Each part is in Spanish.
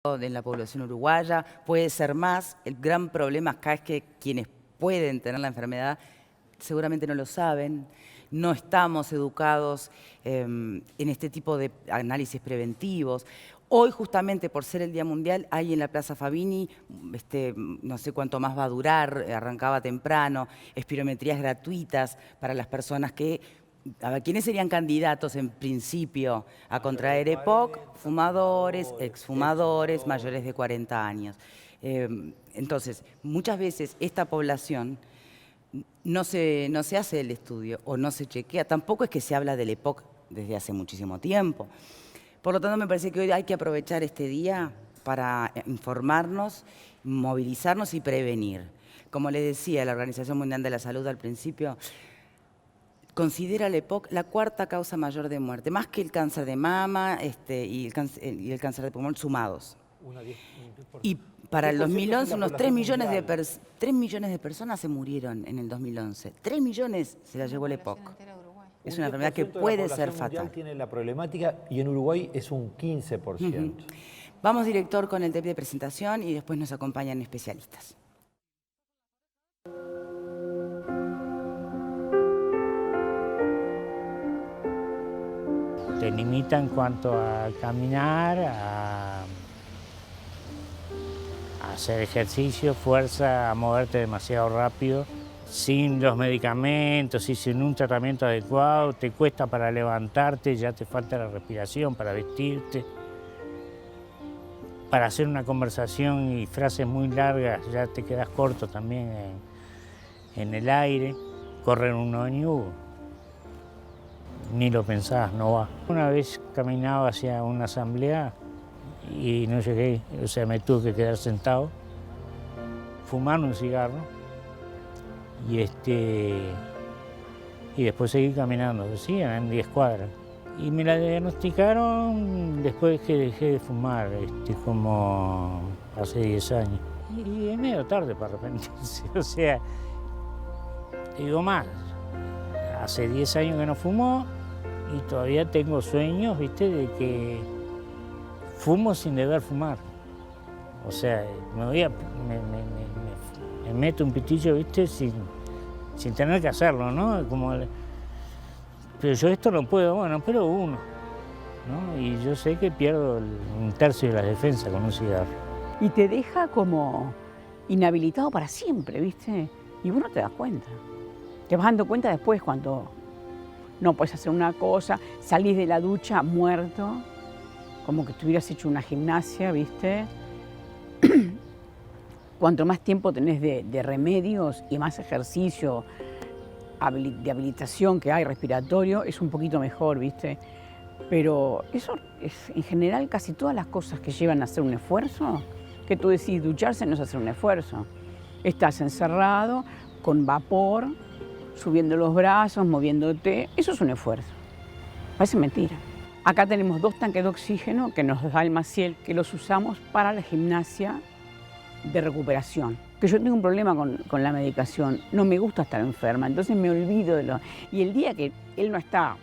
en la población uruguaya, puede ser más. El gran problema acá es que quienes pueden tener la enfermedad seguramente no lo saben, no estamos educados en este tipo de análisis preventivos. Hoy, justamente por ser el Día Mundial, hay en la Plaza Fabini, no sé cuánto más va a durar, arrancaba temprano, espirometrías gratuitas para las personas que... A ver, ¿quiénes serían candidatos en principio a contraer EPOC? Fumadores, exfumadores, mayores de 40 años. Entonces, muchas veces esta población no se hace el estudio o no se chequea. Tampoco es que se habla del EPOC desde hace muchísimo tiempo. Por lo tanto, me parece que hoy hay que aprovechar este día para informarnos, movilizarnos y prevenir. Como les decía la Organización Mundial de la Salud al principio, considera el EPOC la cuarta causa mayor de muerte, más que el cáncer de mama y el cáncer de pulmón sumados. Y para el 2011 unos 3 millones de personas se murieron en el 2011. 3 millones se la llevó el EPOC. Es una enfermedad que puede ser fatal. Tiene la problemática y en Uruguay es un 15%. Vamos, director, con el tape de presentación y después nos acompañan especialistas. Te limita en cuanto a caminar, a hacer ejercicio, fuerza, a moverte demasiado rápido. Sin los medicamentos y sin un tratamiento adecuado, te cuesta para levantarte, ya te falta la respiración para vestirte. Para hacer una conversación y frases muy largas ya te quedas corto también en el aire. Correr un ómnibus, ni lo pensás, no va. Una vez caminaba hacia una asamblea y no llegué, o sea, me tuve que quedar sentado, fumar un cigarro y después seguí caminando, sí, eran 10 cuadras. Y me la diagnosticaron después que dejé de fumar, como hace 10 años. Y es medio tarde para arrepentirse, o sea, te digo más, hace 10 años que no fumo y todavía tengo sueños, ¿viste?, de que fumo sin deber fumar. O sea, me meto un pitillo, ¿viste?, sin tener que hacerlo, ¿no? Pero yo esto no puedo, bueno, pero uno, ¿no? Y yo sé que pierdo un tercio de la defensa con un cigarro. Y te deja como inhabilitado para siempre, ¿viste? Y vos no te das cuenta. Te vas dando cuenta después cuando no puedes hacer una cosa, salís de la ducha muerto, como que estuvieras hecho una gimnasia, ¿viste? Cuanto más tiempo tenés de remedios y más ejercicio de habilitación que hay respiratorio, es un poquito mejor, ¿viste? Pero eso es, en general, casi todas las cosas que llevan a hacer un esfuerzo, que tú decís ducharse no es hacer un esfuerzo. Estás encerrado, con vapor, subiendo los brazos, moviéndote, eso es un esfuerzo. Parece mentira. Acá tenemos 2 tanques de oxígeno que nos da el Maciel, que los usamos para la gimnasia de recuperación. Que yo tengo un problema con la medicación, no me gusta estar enferma, entonces me olvido de lo... Y el día que él no está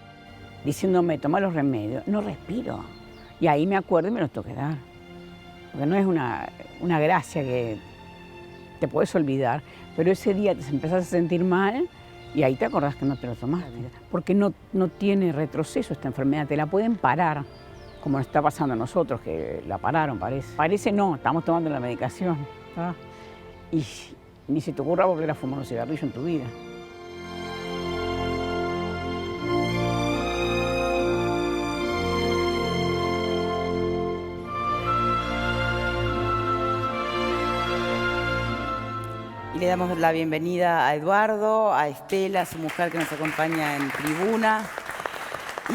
diciéndome toma los remedios, no respiro. Y ahí me acuerdo y me los tengo que dar. Porque no es una gracia que te puedes olvidar, pero ese día te empezás a sentir mal y ahí te acordás que no te lo tomaste. Porque no tiene retroceso esta enfermedad, te la pueden parar, como nos está pasando a nosotros, que la pararon, parece. Parece no, estamos tomando la medicación. ¿Ah? Y ni se te ocurra volver a fumar un cigarrillo en tu vida. Y le damos la bienvenida a Eduardo, a Estela, su mujer que nos acompaña en tribuna,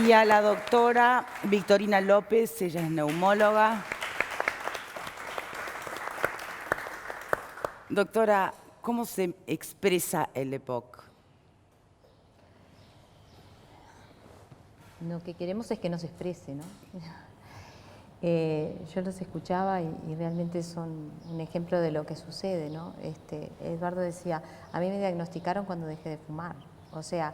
y a la doctora Victorina López, ella es neumóloga. Doctora, ¿cómo se expresa el EPOC? Lo que queremos es que nos exprese, ¿no? Yo los escuchaba y realmente son un ejemplo de lo que sucede, ¿no? Eduardo decía, a mí me diagnosticaron cuando dejé de fumar. O sea,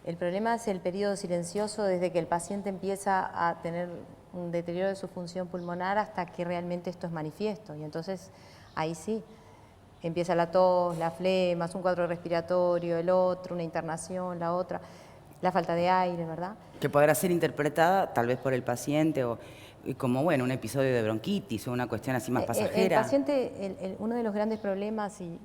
el problema es el periodo silencioso desde que el paciente empieza a tener un deterioro de su función pulmonar hasta que realmente esto es manifiesto. Y entonces ahí sí, empieza la tos, la flema, un cuadro respiratorio, el otro, una internación, la otra, la falta de aire, ¿verdad? Que podrá ser interpretada tal vez por el paciente o como, bueno, un episodio de bronquitis o una cuestión así más pasajera. El paciente, uno de los grandes problemas, y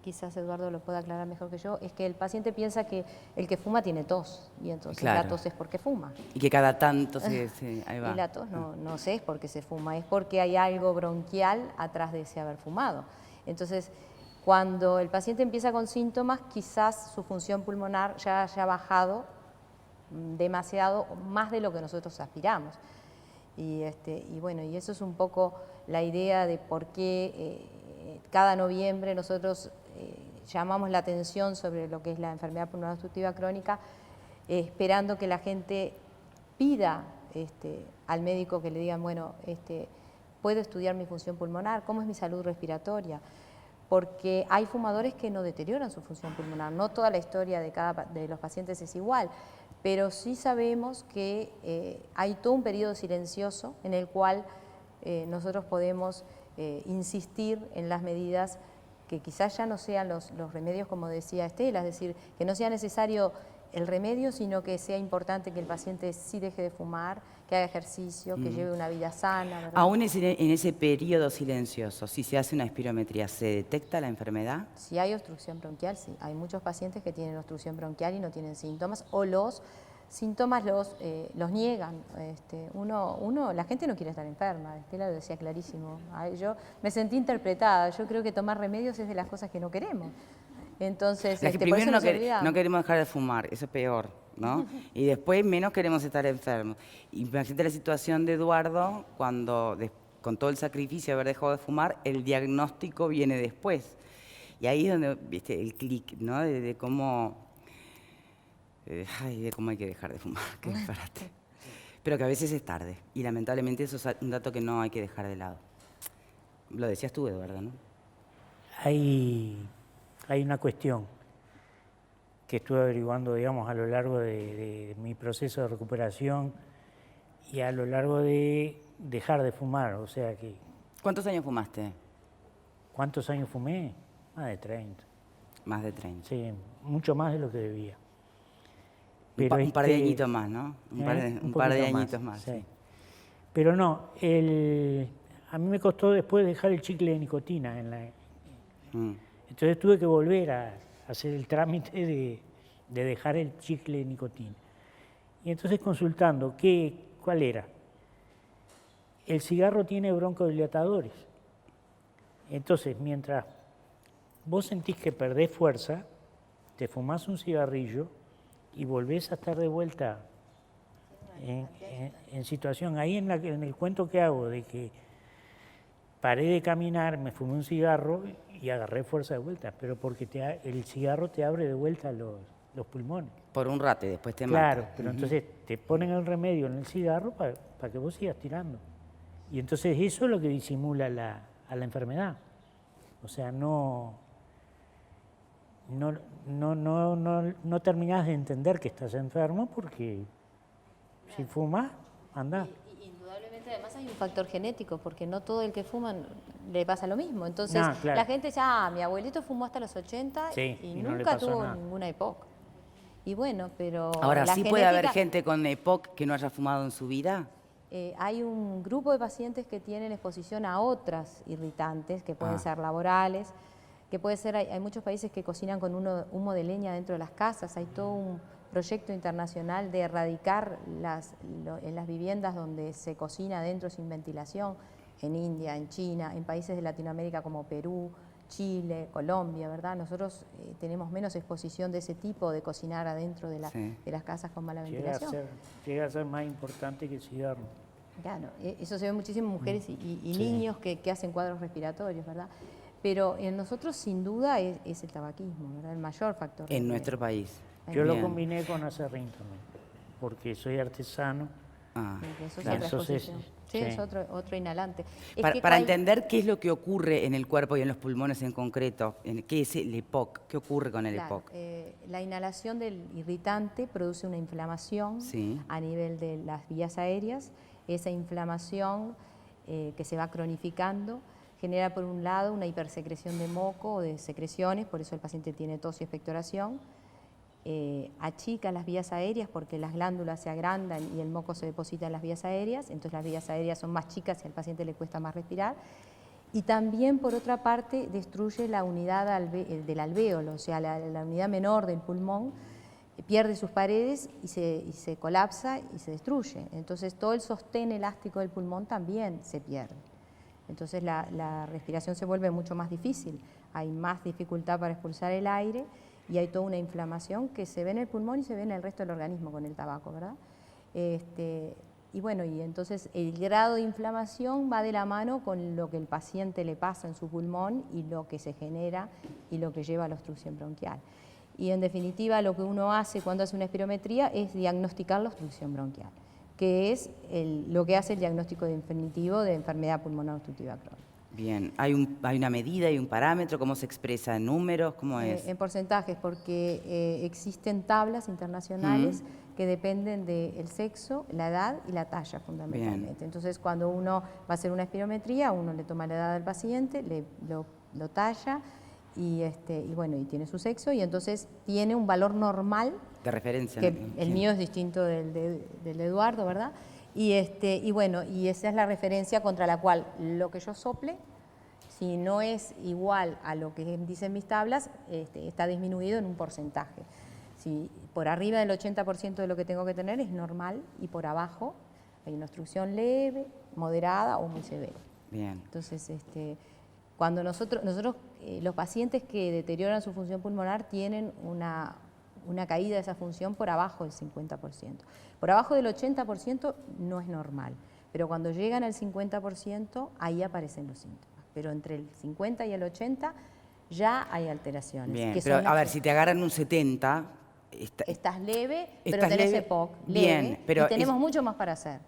quizás Eduardo lo pueda aclarar mejor que yo, es que el paciente piensa que el que fuma tiene tos, y entonces Claro. la tos es porque fuma. Y que cada tanto ahí va. Y la tos no sé es porque se fuma, es porque hay algo bronquial atrás de ese haber fumado. Entonces, cuando el paciente empieza con síntomas, quizás su función pulmonar ya haya bajado demasiado, más de lo que nosotros aspiramos. Y bueno, y eso es un poco la idea de por qué cada noviembre nosotros llamamos la atención sobre lo que es la enfermedad pulmonar obstructiva crónica, esperando que la gente pida al médico que le digan, bueno, ¿puedo estudiar mi función pulmonar? ¿Cómo es mi salud respiratoria? Porque hay fumadores que no deterioran su función pulmonar. No toda la historia de los pacientes es igual, pero sí sabemos que hay todo un periodo silencioso en el cual nosotros podemos insistir en las medidas que quizás ya no sean los remedios, como decía Estela, es decir, que no sea necesario el remedio, sino que sea importante que el paciente sí deje de fumar, que haga ejercicio, que lleve una vida sana, ¿verdad? Aún en ese periodo silencioso, si se hace una espirometría, ¿se detecta la enfermedad? Si hay obstrucción bronquial, sí. Hay muchos pacientes que tienen obstrucción bronquial y no tienen síntomas, o los síntomas los niegan. La gente no quiere estar enferma, Estela lo decía clarísimo. Yo me sentí interpretada, yo creo que tomar remedios es de las cosas que no queremos. Entonces, La que por primero eso nos olvidamos. no queremos dejar de fumar, eso es peor, ¿no? Y después menos queremos estar enfermos. Imagínate la situación de Eduardo cuando, con todo el sacrificio de haber dejado de fumar, el diagnóstico viene después. Y ahí es donde, viste, el clic, ¿no? De cómo de cómo hay que dejar de fumar, qué disparate. Pero que a veces es tarde. Y lamentablemente eso es un dato que no hay que dejar de lado. Lo decías tú, Eduardo, ¿no? Hay una cuestión que estuve averiguando, digamos, a lo largo de mi proceso de recuperación y a lo largo de dejar de fumar. O sea que... ¿Cuántos años fumaste? ¿Cuántos años fumé? Más de 30. Más de 30. Sí, mucho más de lo que debía. Pero un par de añitos más, ¿no? Un par de añitos más. Sí. Pero no, a mí me costó después dejar el chicle de nicotina. Entonces tuve que volver a hacer el trámite de dejar el chicle de nicotina. Y entonces consultando, ¿cuál era? El cigarro tiene broncodilatadores. Entonces, mientras vos sentís que perdés fuerza, te fumás un cigarrillo y volvés a estar de vuelta en situación. Ahí en el cuento que hago de que paré de caminar, me fumé un cigarro y agarré fuerza de vuelta, pero porque el cigarro te abre de vuelta los pulmones. Por un rato y después te mata. Claro, pero entonces te ponen el remedio en el cigarro para que vos sigas tirando. Y entonces eso es lo que disimula a la enfermedad. O sea, no terminás de entender que estás enfermo porque si fumas, andá. Indudablemente, además hay un factor genético, porque no todo el que fuma le pasa lo mismo. Entonces, Claro. la gente dice, mi abuelito fumó hasta los 80 Sí, y no le nunca pasó tuvo nada. ninguna EPOC. Y bueno, pero Ahora, la ¿sí puede haber genética- gente con EPOC que no haya fumado en su vida? Hay un grupo de pacientes que tienen exposición a otras irritantes, que pueden ser laborales, que puede ser, hay muchos países que cocinan con humo de leña dentro de las casas, hay todo un proyecto internacional de erradicar en las viviendas donde se cocina adentro sin ventilación, en India, en China, en países de Latinoamérica como Perú, Chile, Colombia, ¿verdad? Nosotros tenemos menos exposición de ese tipo de cocinar adentro de las casas con mala ventilación. Llega a ser más importante que el cigarro. Claro, eso se ve muchísimas mujeres y niños que hacen cuadros respiratorios, ¿verdad? Pero en nosotros sin duda es el tabaquismo, ¿verdad? El mayor factor. En nuestro país. Yo lo Bien. combiné con acerrín también, porque soy artesano. Eso es claro. otra exposición. Sí, Sí. es otro inhalante. Es Para que entender qué es lo que ocurre en el cuerpo y en los pulmones en concreto, ¿qué es el EPOC? ¿Qué ocurre con el claro, EPOC? la inhalación del irritante produce una inflamación Sí. a nivel de las vías aéreas esa inflamación que se va cronificando genera por un lado una hipersecreción de moco o de secreciones, por eso el paciente tiene tos y expectoración, achica las vías aéreas porque las glándulas se agrandan y el moco se deposita en las vías aéreas, entonces las vías aéreas son más chicas y al paciente le cuesta más respirar. Y también, por otra parte, destruye la unidad del alvéolo, o sea, la unidad menor del pulmón, pierde sus paredes y se colapsa y se destruye. Entonces, todo el sostén elástico del pulmón también se pierde. Entonces, la respiración se vuelve mucho más difícil, hay más dificultad para expulsar el aire y hay toda una inflamación que se ve en el pulmón y se ve en el resto del organismo con el tabaco, ¿verdad? Y bueno, y entonces el grado de inflamación va de la mano con lo que el paciente le pasa en su pulmón y lo que se genera y lo que lleva a la obstrucción bronquial. Y en definitiva lo que uno hace cuando hace una espirometría es diagnosticar la obstrucción bronquial, que es lo que hace el diagnóstico definitivo de enfermedad pulmonar obstructiva crónica. Bien, ¿hay una medida, hay un parámetro? ¿Cómo se expresa en números? ¿Cómo es? En porcentajes, porque existen tablas internacionales que dependen del sexo, la edad y la talla fundamentalmente. Bien. Entonces, cuando uno va a hacer una espirometría, uno le toma la edad del paciente, lo talla y bueno, y tiene su sexo y entonces tiene un valor normal. De referencia. Que ¿no? el mío es distinto del de Eduardo, ¿verdad? Y bueno, y esa es la referencia contra la cual lo que yo sople, si no es igual a lo que dicen mis tablas, está disminuido en un porcentaje. Si por arriba del 80% de lo que tengo que tener es normal y por abajo hay una obstrucción leve, moderada o muy severa. Bien. Entonces, cuando nosotros los pacientes que deterioran su función pulmonar tienen una caída de esa función por abajo del 50%. Por abajo del 80% no es normal, pero cuando llegan al 50% ahí aparecen los síntomas. Pero entre el 50 y el 80 ya hay alteraciones. Bien, que pero son a ver, si te agarran un 70... Estás leve, pero estás tenés leve, EPOC, bien, leve, pero y tenemos mucho más para hacer.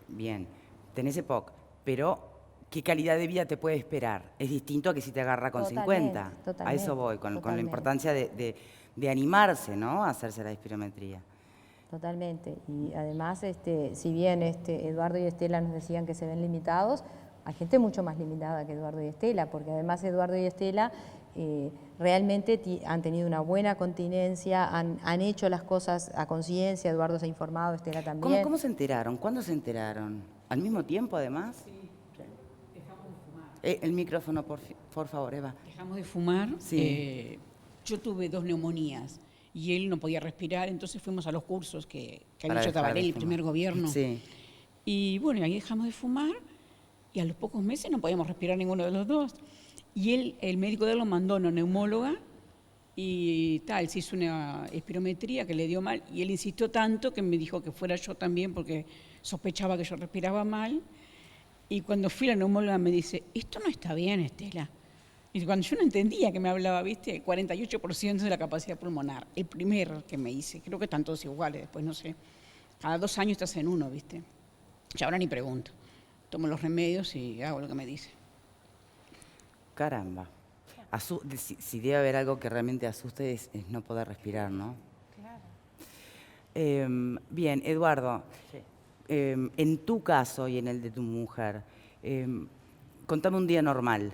Bien, tenés EPOC, pero ¿qué calidad de vida te puede esperar? Es distinto a que si te agarra con Totalmente, 50. A totalmente, eso voy, con la totalmente. importancia de animarse, ¿no? A hacerse la espirometría. Totalmente. Y además, si bien Eduardo y Estela nos decían que se ven limitados, hay gente mucho más limitada que Eduardo y Estela, porque además Eduardo y Estela realmente han tenido una buena continencia, han hecho las cosas a conciencia, Eduardo se ha informado, Estela también. ¿Cómo se enteraron? ¿Cuándo se enteraron? ¿Al mismo tiempo, además? Sí, dejamos de fumar. El micrófono, por favor, Eva. Dejamos de fumar. Sí. Yo tuve 2 neumonías y él no podía respirar, entonces fuimos a los cursos que Para había hecho dejar de Tabaré, el fumar. primer gobierno. Sí. Y bueno, ahí dejamos de fumar y a los pocos meses no podíamos respirar ninguno de los dos. Y él, el médico de él lo mandó a una neumóloga y tal, se hizo una espirometría que le dio mal y él insistió tanto que me dijo que fuera yo también porque sospechaba que yo respiraba mal. Y cuando fui a la neumóloga me dice, esto no está bien, Estela. Y cuando yo no entendía que me hablaba, ¿viste? 48% de la capacidad pulmonar. El primer que me hice, creo que están todos iguales, después no sé. Cada 2 años estás en uno, ¿viste? Y ahora ni pregunto. Tomo los remedios y hago lo que me dice. Caramba. Si debe haber algo que realmente asuste es no poder respirar, ¿no? Claro. Bien, Eduardo, Sí. En tu caso y en el de tu mujer, contame un día normal.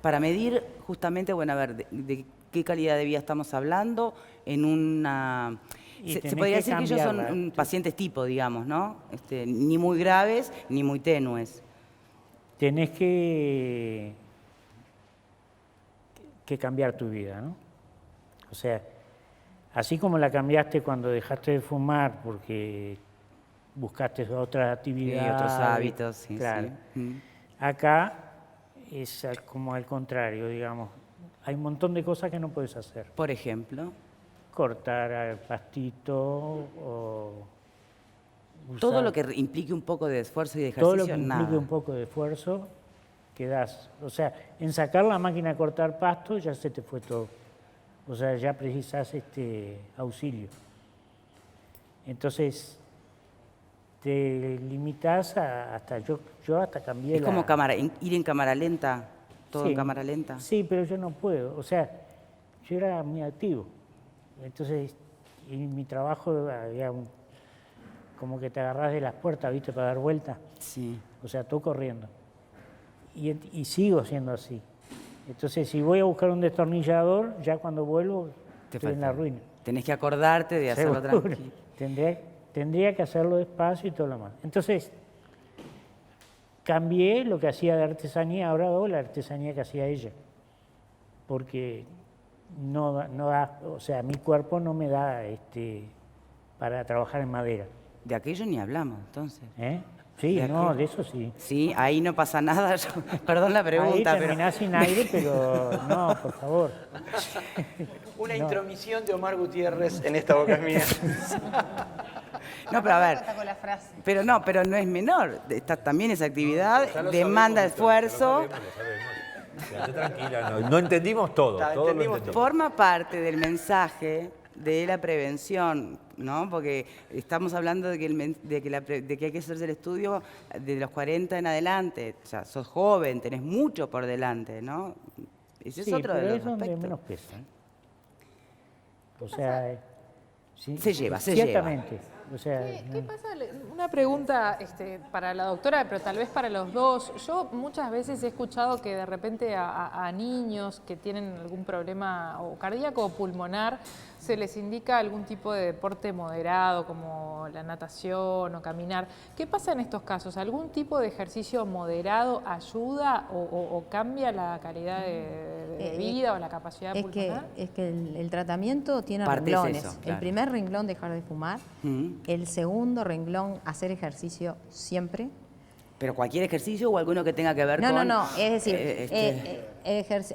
Para medir justamente, bueno, a ver, de qué calidad de vida estamos hablando en una... Y Se tenés podría que decir que ellos son cambiarla. pacientes tipo, digamos, ¿no? Ni muy graves ni muy tenues. Tenés que cambiar tu vida, ¿no? O sea, así como la cambiaste cuando dejaste de fumar porque buscaste otras actividades, otros hábitos, sí, claro. sí. Acá es como al contrario, digamos. Hay un montón de cosas que no puedes hacer. Por ejemplo, Cortar al pastito o todo usar- lo que implique un poco de esfuerzo y de todo ejercicio, lo que nada. implique un poco de esfuerzo, quedás. O sea, en sacar la máquina a cortar pasto ya se te fue todo. O sea, ya precisás auxilio. Entonces, te limitas hasta yo hasta cambié Es como ir en cámara lenta, todo en Sí, cámara lenta. Sí, pero yo no puedo. O sea, yo era muy activo. Entonces, en mi trabajo había como que te agarrás de las puertas, ¿viste? Para dar vuelta. Sí. O sea, todo corriendo. Y sigo siendo así. Entonces, si voy a buscar un destornillador, ya cuando vuelvo, estoy en la ruina. Tenés que acordarte de hacerlo Seguro. tranquilo. Tendría que hacerlo despacio y todo lo más. Entonces, cambié lo que hacía de artesanía, ahora hago la artesanía que hacía ella. Porque no da, o sea, mi cuerpo no me da para trabajar en madera. De aquello ni hablamos, entonces. Sí, De no, aquello. de eso sí. Sí, ahí no pasa nada. Perdón la pregunta, Ahí pero... terminás sin aire, pero no, por favor. Una intromisión de Omar Gutiérrez en esta boca es mía. No, pero a ver. Pero no es menor. También esa actividad demanda esfuerzo. Quédate tranquila, no entendimos todo. Todo lo entendimos. Forma parte del mensaje de la prevención, ¿no? Porque estamos hablando de que hay que hacerse el estudio de los 40 en adelante. O sea, sos joven, tenés mucho por delante, ¿no? Ese es otro de los es donde aspectos. menos pesa. O sea, sí, Se lleva. ciertamente. O sea, ¿Qué pasa? Una pregunta para la doctora, pero tal vez para los dos. Yo muchas veces he escuchado que de repente a niños que tienen algún problema o cardíaco o pulmonar se les indica algún tipo de deporte moderado como la natación o caminar. ¿Qué pasa en estos casos? ¿Algún tipo de ejercicio moderado ayuda o cambia la calidad de vida o la capacidad pulmonar? Es que el tratamiento tiene Parte es renglones. eso, claro. El primer renglón, dejar de fumar. Mm. El segundo renglón, hacer ejercicio siempre. Pero cualquier ejercicio o alguno que tenga que ver con... No, es decir,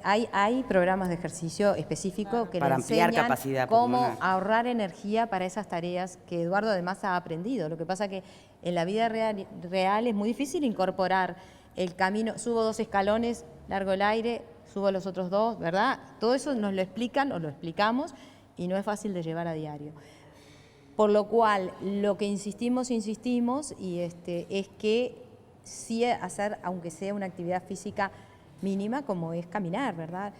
hay programas de ejercicio específicos que le Para ampliar enseñan capacidad cómo pulmonar. ahorrar energía para esas tareas que Eduardo además ha aprendido. Lo que pasa que en la vida real es muy difícil incorporar el camino, subo 2 escalones, largo el aire, subo los otros 2, ¿verdad? Todo eso nos lo explican o lo explicamos y no es fácil de llevar a diario. Por lo cual, lo que insistimos y es que sí hacer, aunque sea una actividad física mínima, como es caminar, ¿verdad?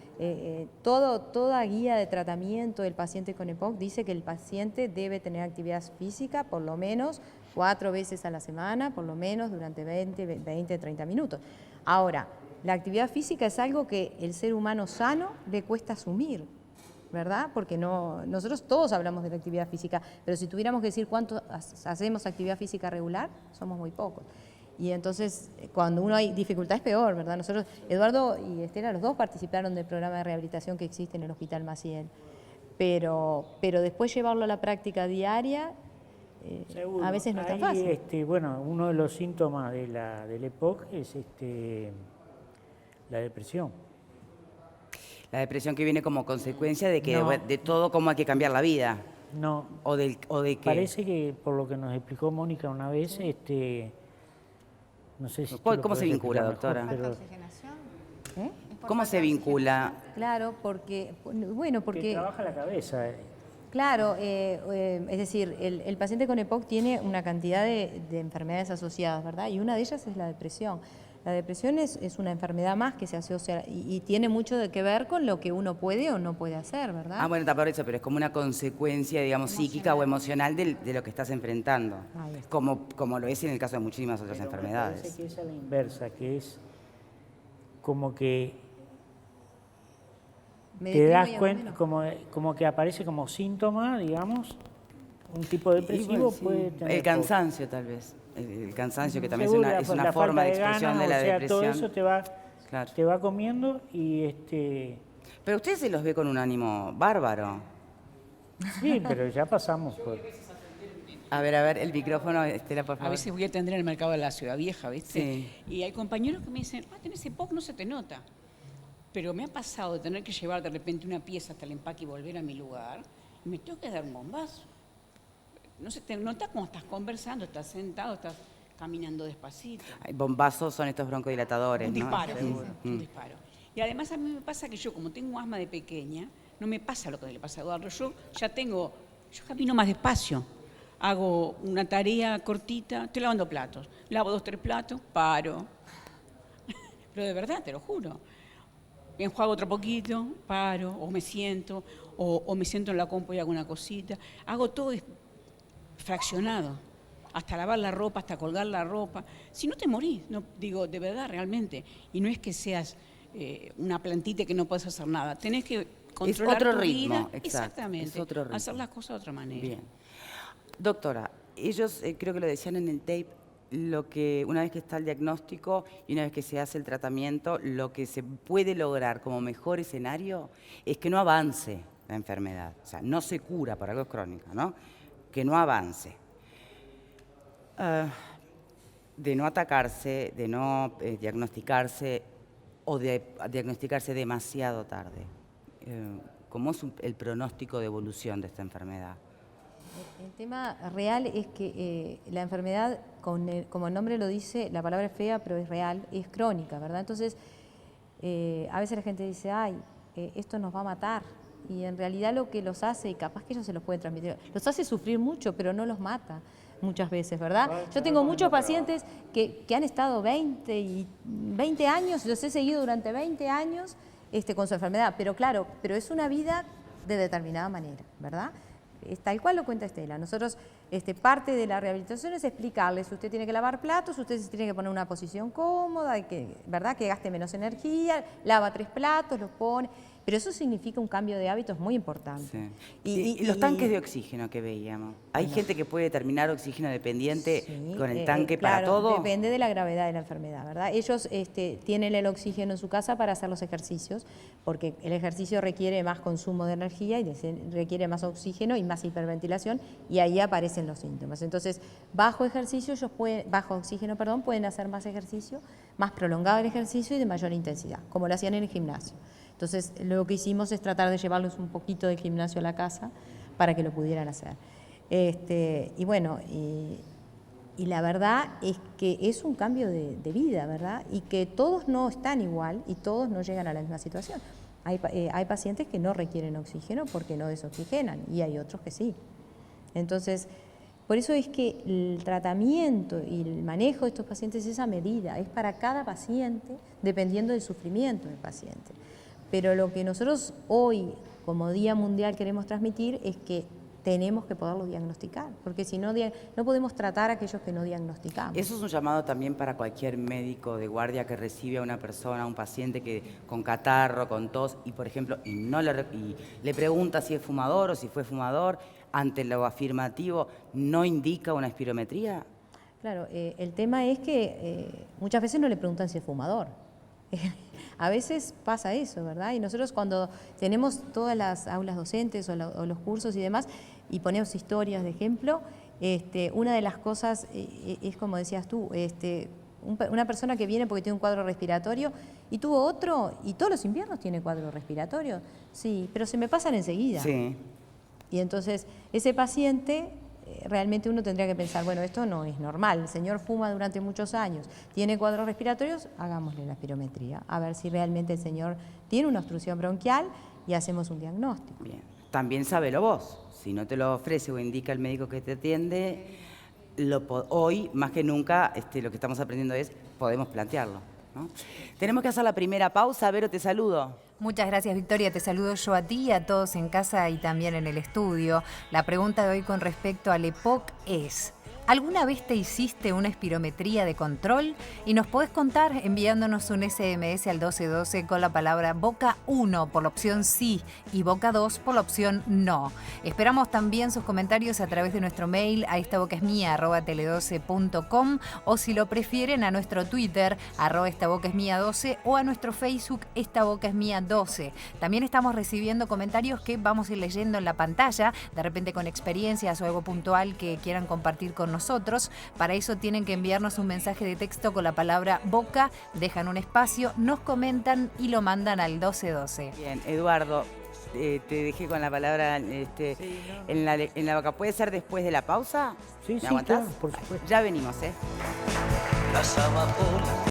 Toda guía de tratamiento del paciente con EPOC dice que el paciente debe tener actividad física por lo menos 4 veces a la semana, por lo menos durante 20, 30 minutos. Ahora, la actividad física es algo que el ser humano sano le cuesta asumir, ¿verdad? Porque nosotros todos hablamos de la actividad física, pero si tuviéramos que decir cuánto hacemos actividad física regular, somos muy pocos. Y entonces, cuando uno hay dificultad es peor, ¿verdad? Nosotros, Eduardo y Estela, los dos participaron del programa de rehabilitación que existe en el Hospital Maciel. Pero después llevarlo a la práctica diaria, a veces no es tan fácil. Bueno, uno de los síntomas del EPOC es la depresión. La depresión que viene como consecuencia de que No. de todo cómo hay que cambiar la vida. No, O de que... parece que por lo que nos explicó Mónica una vez, no sé si... tú lo ¿Cómo se podés vincula, explicar doctora? mejor, ¿Eh? ¿Cómo se vincula? Claro, porque que trabaja la cabeza. Claro, es decir, el paciente con EPOC tiene una cantidad de enfermedades asociadas, ¿verdad? Y una de ellas es la depresión. La depresión es una enfermedad más que se asocia y tiene mucho que ver con lo que uno puede o no puede hacer, ¿verdad? Ah, bueno, está por eso, pero es como una consecuencia, digamos, psíquica o emocional de lo que estás enfrentando. Ahí está. Como lo es en el caso de muchísimas otras Pero me enfermedades. parece que es a la inversa, que es como que Me te deprimo das y hago cuenta, menos. como que aparece como síntoma, digamos, un tipo depresivo Y bueno, sí. puede tener... El cansancio, tal vez. El cansancio, que también Seguro, es una la forma de falta expresión ganas, de la o sea, depresión. todo eso Claro. te va comiendo y Pero usted se los ve con un ánimo bárbaro. sí, pero ya pasamos por... A ver, el micrófono, Estela, por A favor. veces voy a atender al mercado de la Ciudad Vieja, ¿viste? Sí. Y hay compañeros que me dicen, tenés EPOC, no se te nota. Pero me ha pasado de tener que llevar de repente una pieza hasta el empaque y volver a mi lugar, y me tengo que dar un bombazo. No se te nota cuando estás conversando, estás sentado, estás caminando despacito. Bombazos son estos broncodilatadores, Un ¿no? disparo, Sí. un disparo. Y además a mí me pasa que yo, como tengo asma de pequeña, no me pasa lo que le pasa a Eduardo. Yo camino más despacio. Hago una tarea cortita, estoy lavando platos. Lavo 2, 3 platos, paro. Pero de verdad, te lo juro. Me enjuago otro poquito, paro, o me siento, o me siento en la compu y hago una cosita. Hago todo fraccionado. hasta lavar la ropa, hasta colgar la ropa. Si no te morís, no, digo, de verdad, realmente. Y no es que seas una plantita que no puedes hacer nada. Tenés que controlar otro tu ritmo, vida. exacto, Exactamente. es otro ritmo. Hacer las cosas de otra manera. Bien. Doctora, ellos creo que lo decían en el tape, lo que una vez que está el diagnóstico y una vez que se hace el tratamiento, lo que se puede lograr como mejor escenario es que no avance la enfermedad. O sea, no se cura por algo crónico, ¿no? Que no avance. De no atacarse, de no diagnosticarse o de diagnosticarse demasiado tarde. ¿Cómo es el pronóstico de evolución de esta enfermedad? El tema real es que la enfermedad, como el nombre lo dice, la palabra es fea, pero es real, es crónica, ¿verdad? Entonces, a veces la gente dice, ay, esto nos va a matar. Y en realidad lo que los hace, y capaz que ellos se los pueden transmitir, los hace sufrir mucho, pero no los mata muchas veces, ¿verdad? Yo tengo muchos pacientes que han estado 20 años, los he seguido durante 20 años con su enfermedad, pero claro, pero es una vida de determinada manera, ¿verdad? Tal cual lo cuenta Estela. Nosotros, parte de la rehabilitación es explicarles, usted tiene que lavar platos, usted se tiene que poner en una posición cómoda, ¿verdad? Que gaste menos energía, lava 3 platos, los pone, pero eso significa un cambio de hábitos muy importante. Sí. Y los tanques de oxígeno que veíamos. ¿Hay gente que puede terminar oxígeno dependiente con el tanque para claro, todo? Depende de la gravedad de la enfermedad, ¿verdad? Ellos tienen el oxígeno en su casa para hacer los ejercicios, porque el ejercicio requiere más consumo de energía y requiere más oxígeno y más hiperventilación, y ahí aparecen los síntomas. Entonces, bajo oxígeno, pueden hacer más ejercicio, más prolongado el ejercicio y de mayor intensidad, como lo hacían en el gimnasio. Entonces, lo que hicimos es tratar de llevarlos un poquito del gimnasio a la casa para que lo pudieran hacer. Y bueno, y la verdad es que es un cambio de vida, ¿verdad? Y que todos no están igual y todos no llegan a la misma situación. Hay pacientes que no requieren oxígeno porque no desoxigenan y hay otros que sí. Entonces, por eso es que el tratamiento y el manejo de estos pacientes es a medida, es para cada paciente dependiendo del sufrimiento del paciente. Pero lo que nosotros hoy, como Día Mundial, queremos transmitir es que tenemos que poderlo diagnosticar, porque si no, no podemos tratar a aquellos que no diagnosticamos. Eso es un llamado también para cualquier médico de guardia que recibe a una persona, a un paciente que con catarro, con tos, y por ejemplo, y le pregunta si es fumador o si fue fumador, ante lo afirmativo, ¿no indica una espirometría? Claro, el tema es que muchas veces no le preguntan si es fumador. A veces pasa eso, ¿verdad? Y nosotros cuando tenemos todas las aulas docentes o los cursos y demás, y ponemos historias de ejemplo, una de las cosas es como decías tú, una persona que viene porque tiene un cuadro respiratorio y tuvo otro, y todos los inviernos tiene cuadro respiratorio, sí, pero se me pasan enseguida. Sí. Y entonces ese paciente, realmente uno tendría que pensar, bueno, esto no es normal, el señor fuma durante muchos años, tiene cuadros respiratorios, hagámosle la espirometría, a ver si realmente el señor tiene una obstrucción bronquial y hacemos un diagnóstico. Bien. También sábelo vos, si no te lo ofrece o indica el médico que te atiende, hoy más que nunca lo que estamos aprendiendo es, podemos plantearlo, ¿no? Tenemos que hacer la primera pausa, Vero, te saludo. Muchas gracias, Victoria. Te saludo yo a ti y a todos en casa y también en el estudio. La pregunta de hoy con respecto al EPOC es: ¿alguna vez te hiciste una espirometría de control? Y nos podés contar enviándonos un SMS al 1212 con la palabra boca 1 por la opción sí y boca 2 por la opción no. Esperamos también sus comentarios a través de nuestro mail a estabocasmia@tele12.com, o si lo prefieren a nuestro Twitter @estabocasmia12 o a nuestro Facebook estabocasmia12. También estamos recibiendo comentarios que vamos a ir leyendo en la pantalla, de repente con experiencias o algo puntual que quieran compartir con nosotros. Para eso tienen que enviarnos un mensaje de texto con la palabra boca, dejan un espacio, nos comentan y lo mandan al 1212. Bien, Eduardo, te dejé con la palabra en la boca. ¿Puede ser después de la pausa? Sí, ¿Me sí, aguantás? claro, por supuesto. Ya venimos,